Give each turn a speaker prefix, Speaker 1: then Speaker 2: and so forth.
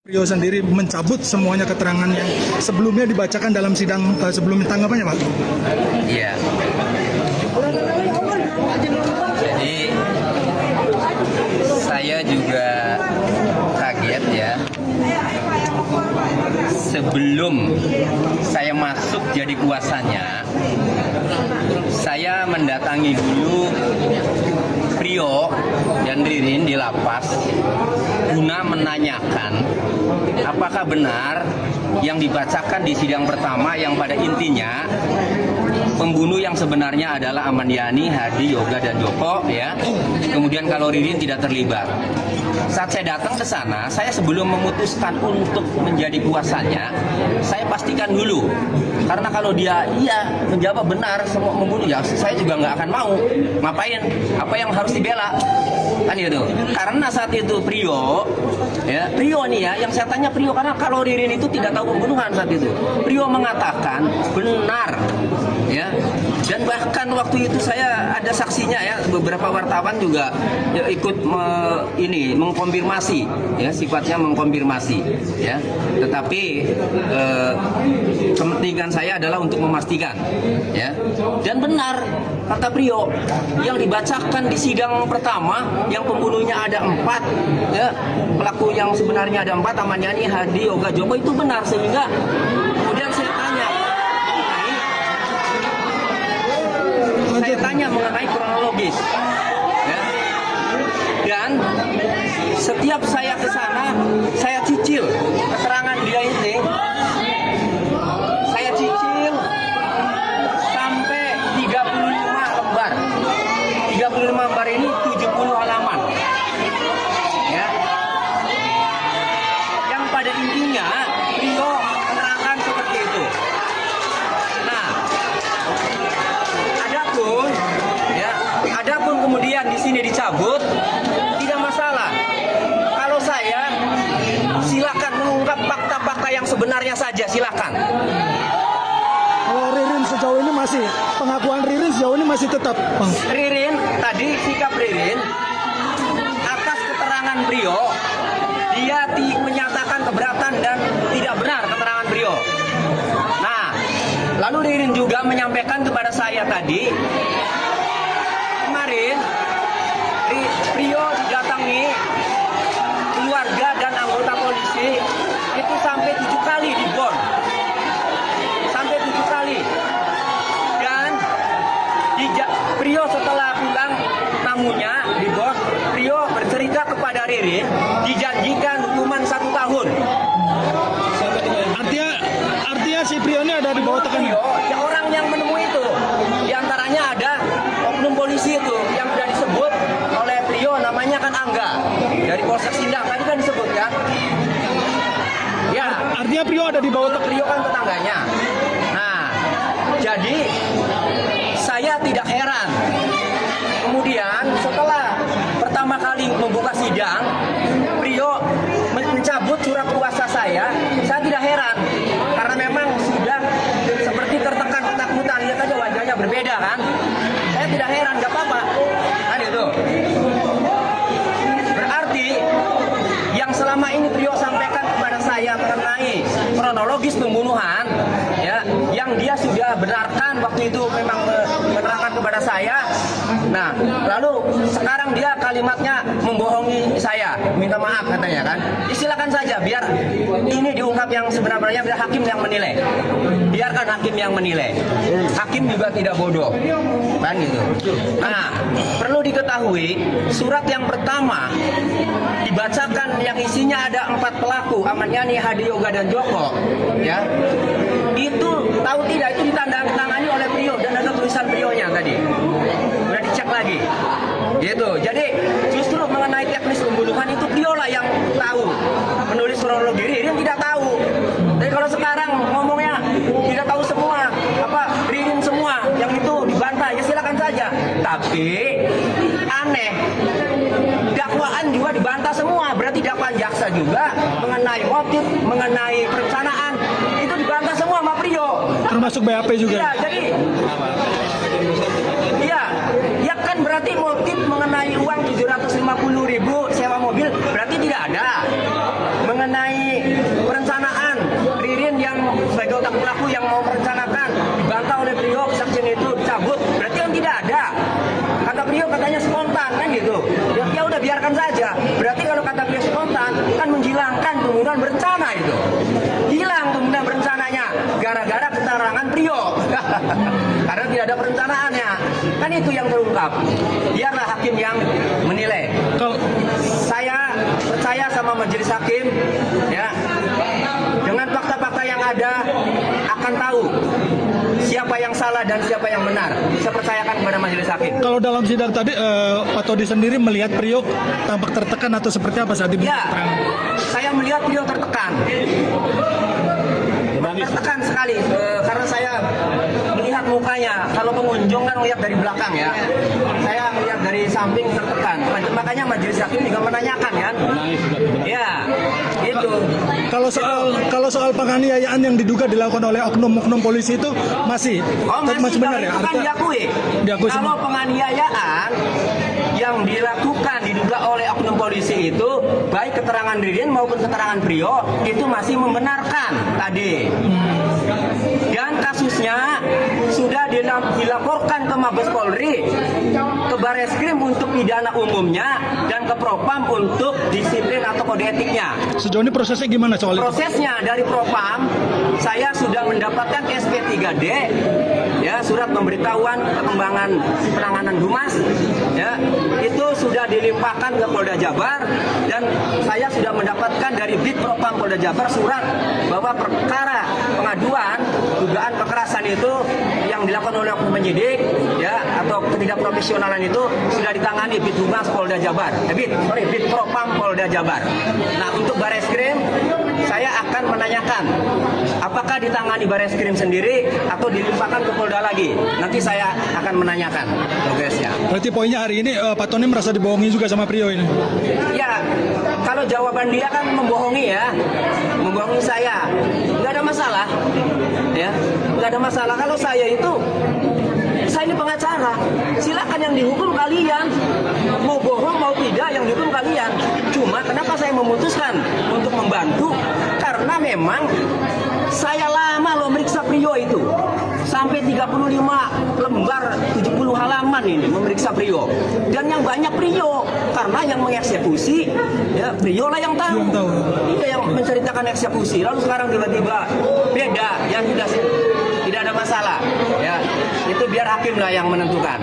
Speaker 1: Rio sendiri mencabut semuanya keterangan yang sebelumnya dibacakan dalam sidang sebelum tanggapannya, Pak.
Speaker 2: Iya. Jadi saya juga kaget ya. Sebelum saya masuk jadi kuasanya, saya mendatangi dulu Prio dan Ririn di lapas guna menanyakan apakah benar yang dibacakan di sidang pertama yang pada intinya pembunuh yang sebenarnya adalah Ahmad Yani, Hadi, Yoga, dan Joko ya. Kemudian kalau Ririn tidak terlibat. Saat saya datang ke sana, saya sebelum memutuskan untuk menjadi kuasanya, saya pastikan dulu. Karena kalau dia iya menjawab benar semua membunuh ya, saya juga nggak akan mau. Ngapain? Apa yang harus dibela? Kan gitu. Karena saat itu Prio nih ya, yang saya tanya Prio karena kalau Ririn itu tidak tahu pembunuhan saat itu. Prio mengatakan benar ya. Dan bahkan waktu itu saya ada saksinya ya, beberapa wartawan juga ya, ikut mengkonfirmasi ya, sifatnya mengkonfirmasi ya. Tetapi kepentingan saya adalah untuk memastikan ya. Dan benar kata Prio yang dibacakan di sidang pertama yang pembunuhnya ada 4 ya, pelaku yang sebenarnya ada 4, Ahmad Yani, Hadi, Yoga, Joko itu benar. Sehingga kemudian saya tanya mengenai kronologis ya. Dan setiap saya ke sana saya cicil keterangan dia ini, saya cicil sampai 35 lembar. 35 lembar ini 70 halaman ya, yang pada intinya Rio menerangkan seperti itu. Nah, adapun kemudian di sini dicabut tidak masalah. Kalau saya silakan mengungkap fakta-fakta yang sebenarnya saja, silakan.
Speaker 1: Kalau Ririn sejauh ini masih, pengakuan Ririn sejauh ini masih tetap, Bang.
Speaker 2: Ririn, tadi sikap Ririn atas keterangan Prio, dia menyatakan keberatan dan tidak benar keterangan Prio. Nah, lalu Ririn juga menyampaikan kepada saya tadi, kemarin Prio didatangi keluarga dan anggota polisi itu sampai 7 kali di Bon. Sampai 7 kali. Dan Prio setelah pulang tamunya di Bon, Prio bercerita kepada Ririn dijanjikan hukuman 1 tahun.
Speaker 1: Artinya si Prio ini ada di bawah tekanan.
Speaker 2: Ya, orang yang menemui itu, diantaranya ada oknum polisi itu yang sudah disebut oleh Prio, namanya kan Angga dari Polsek Sindang, tadi kan disebut kan. Ya,
Speaker 1: Artinya Prio ada di bawah
Speaker 2: Prio kan tetangganya. Nah, jadi saya tidak heran. Kemudian setelah pertama kali membuka sidang, Prio mencabut surat kuasa saya tidak heran. Karena memang sudah seperti tertekan ketakutan, lihat aja wajahnya berbeda kan. Saya tidak heran, gak apa-apa. Kan itu. Berarti yang selama ini Prio sampaikan kepada saya mengenai kronologis pembunuhan ya, yang dia sudah benarkan waktu itu memang menerangkan kepada saya. Nah, lalu sekarang dia kalimatnya membohongi saya, minta maaf katanya kan. Ya, silakan saja, biar ini diungkap yang sebenarnya, biar hakim yang menilai. Biarkan hakim yang menilai. Hakim juga tidak bodoh, kan gitu. Nah, perlu diketahui surat yang pertama dibacakan yang isinya ada 4 pelaku, Ahmad Yani, Hadi, Yoga, dan Joko ya. Itu tahu tidak itu ditandatangani oleh Prio dan ada tulisan Prio-nya tadi. Udah dicek lagi. Gitu. Jadi justru mengenai teknis pembunuhan itu Prio lah yang tahu. Menulis kronologi, Ririn tidak tahu. Jadi kalau sekarang ngomongnya tidak tahu semua, Ririn semua, yang itu dibantah, ya silakan saja. Tapi aneh, dakwaan juga dibantah semua. Berarti dakwaan jaksa juga mengenai motif, mengenai perencanaan itu dibantah semua sama Prio.
Speaker 1: termasuk BAP juga.
Speaker 2: Iya, jadi ya kan berarti motif mengenai uang 750.000 sewa mobil berarti tidak ada. Mengenai dilakukan pembunuhan berencana itu. Hilang pembunuhan berencananya gara-gara keterangan Priyo. Karena tidak ada perencanaannya. Kan itu yang terungkap. Biarlah hakim yang menilai.
Speaker 1: Kalau
Speaker 2: Saya percaya sama majelis hakim, ya, dengan fakta-fakta yang ada akan tahu siapa yang salah dan siapa yang benar. Saya percayakan kepada majelis hakim.
Speaker 1: kalau dalam sidang tadi Pak Todi sendiri melihat Priok tampak tertekan atau seperti apa saat diminta
Speaker 2: Ya,
Speaker 1: keterangan?
Speaker 2: saya melihat beliau tertekan. Tertekan sekali karena saya melihat mukanya. Kalau pengunjung kan melihat dari belakang ya. Saya melihat dari samping tertekan. Makanya majelis hakim juga menanyakan kan. Ya, itu.
Speaker 1: Kalau soal penganiayaan yang diduga dilakukan oleh oknum-oknum polisi itu masih masih benar ya?
Speaker 2: Itu kan diakui.
Speaker 1: Diakui
Speaker 2: Kalau
Speaker 1: semua.
Speaker 2: penganiayaan yang dilakukan diduga oleh oknum polisi itu baik keterangan Ririn maupun keterangan Priyo itu masih membenarkan tadi. Dan kasusnya sudah dilaporkan ke Mabes Polri, ke Bareskrim untuk pidana umumnya dan ke Propam untuk disiplin atau kode etiknya.
Speaker 1: Sejauh ini prosesnya gimana soal itu?
Speaker 2: Prosesnya dari Propam, saya sudah mendapatkan SP3D, ya, surat pemberitahuan perkembangan penanganan humas, ya, itu sudah dilimpahkan ke Polda Jabar dan saya sudah mendapatkan dari Bid Propam Polda Jabar surat bahwa perkara pengaduan dugaan kekerasan itu yang dilakukan oleh oknum penyidik, ya, atau ketidakprofesionalan itu sudah ditangani Bid Humas Polda Jabar, Bid Propam Polda Jabar. Nah, untuk Bareskrim saya akan menanyakan apakah ditangani Bareskrim sendiri atau dilimpahkan ke Polda lagi. Nanti saya akan menanyakan progresnya.
Speaker 1: Berarti poinnya hari ini Pak Tony merasa dibohongi juga sama Priyo ini?
Speaker 2: Ya, kalau jawaban dia kan membohongi ya, membohongi saya, nggak ada masalah, ya, nggak ada masalah. Kalau saya ini pengacara, silakan yang dihukum kalian, mau bohong mau tidak yang dihukum kalian. Cuma kenapa saya memutuskan untuk membantu? Karena memang saya lama loh meriksa Priyo itu. Sampai 35 lembar 70 halaman ini memeriksa Priyo. Dan yang banyak Priyo karena yang mengeksekusi ya Priyo lah yang tahu. Iya, yang menceritakan eksekusi. Lalu sekarang tiba-tiba beda, yang tidak ada masalah. Ya, itu biar hakim lah yang menentukan.